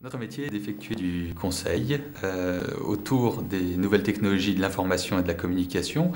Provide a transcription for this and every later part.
Notre métier est d'effectuer du conseil autour des nouvelles technologies de l'information et de la communication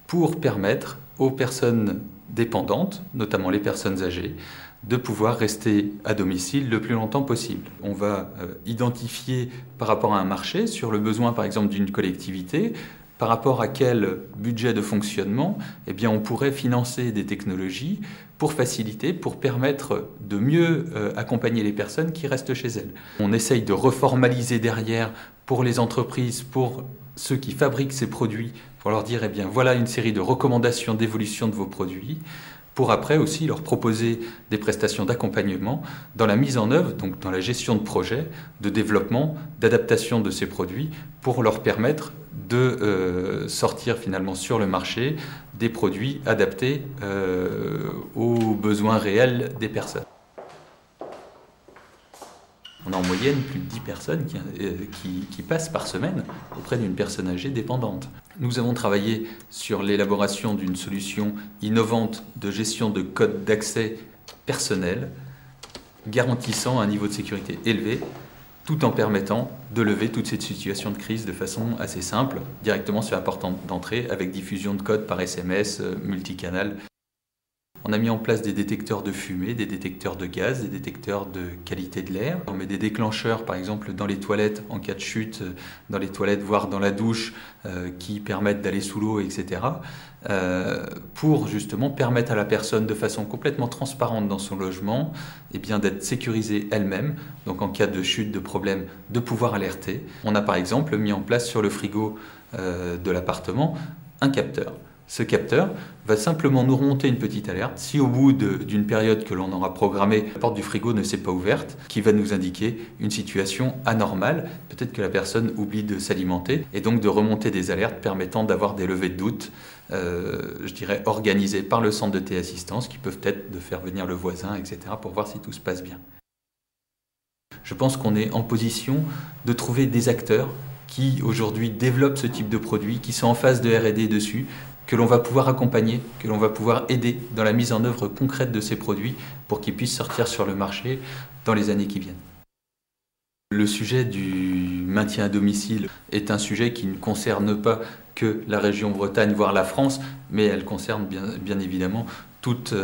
pour permettre aux personnes dépendantes, notamment les personnes âgées, de pouvoir rester à domicile le plus longtemps possible. On va identifier par rapport à un marché, sur le besoin par exemple d'une collectivité, par rapport à quel budget de fonctionnement, on pourrait financer des technologies pour faciliter, pour permettre de mieux accompagner les personnes qui restent chez elles. On essaye de reformaliser derrière pour les entreprises, pour ceux qui fabriquent ces produits, pour leur dire voilà une série de recommandations d'évolution de vos produits, pour après aussi leur proposer des prestations d'accompagnement dans la mise en œuvre, donc dans la gestion de projets, de développement, d'adaptation de ces produits, pour leur permettre de sortir finalement sur le marché des produits adaptés aux besoins réels des personnes. On a en moyenne plus de 10 personnes qui passent par semaine auprès d'une personne âgée dépendante. Nous avons travaillé sur l'élaboration d'une solution innovante de gestion de codes d'accès personnel, garantissant un niveau de sécurité élevé, tout en permettant de lever toute cette situation de crise de façon assez simple, directement sur la porte d'entrée, avec diffusion de codes par SMS, multicanal. On a mis en place des détecteurs de fumée, des détecteurs de gaz, des détecteurs de qualité de l'air. On met des déclencheurs, par exemple, dans les toilettes en cas de chute, dans les toilettes, voire dans la douche, qui permettent d'aller sous l'eau, etc. Pour justement permettre à la personne, de façon complètement transparente dans son logement, d'être sécurisée elle-même. Donc en cas de chute, de problème, de pouvoir alerter. On a par exemple mis en place sur le frigo de l'appartement un capteur. Ce capteur va simplement nous remonter une petite alerte si au bout d'une période que l'on aura programmée, la porte du frigo ne s'est pas ouverte, qui va nous indiquer une situation anormale, peut-être que la personne oublie de s'alimenter, et donc de remonter des alertes permettant d'avoir des levées de doute, organisées par le centre de téléassistance, qui peuvent être de faire venir le voisin, etc., pour voir si tout se passe bien. Je pense qu'on est en position de trouver des acteurs qui aujourd'hui développent ce type de produit, qui sont en phase de R&D dessus, que l'on va pouvoir accompagner, que l'on va pouvoir aider dans la mise en œuvre concrète de ces produits pour qu'ils puissent sortir sur le marché dans les années qui viennent. Le sujet du maintien à domicile est un sujet qui ne concerne pas que la région Bretagne, voire la France, mais elle concerne bien évidemment toute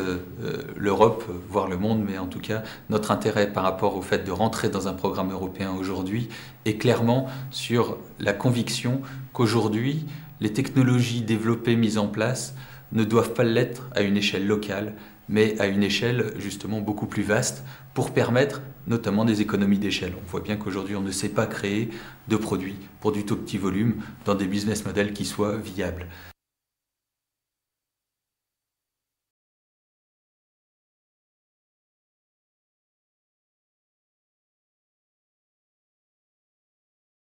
l'Europe, voire le monde, mais en tout cas, notre intérêt par rapport au fait de rentrer dans un programme européen aujourd'hui est clairement sur la conviction qu'aujourd'hui, les technologies développées, mises en place, ne doivent pas l'être à une échelle locale, mais à une échelle justement beaucoup plus vaste pour permettre notamment des économies d'échelle. On voit bien qu'aujourd'hui, on ne sait pas créer de produits pour du tout petit volume dans des business models qui soient viables.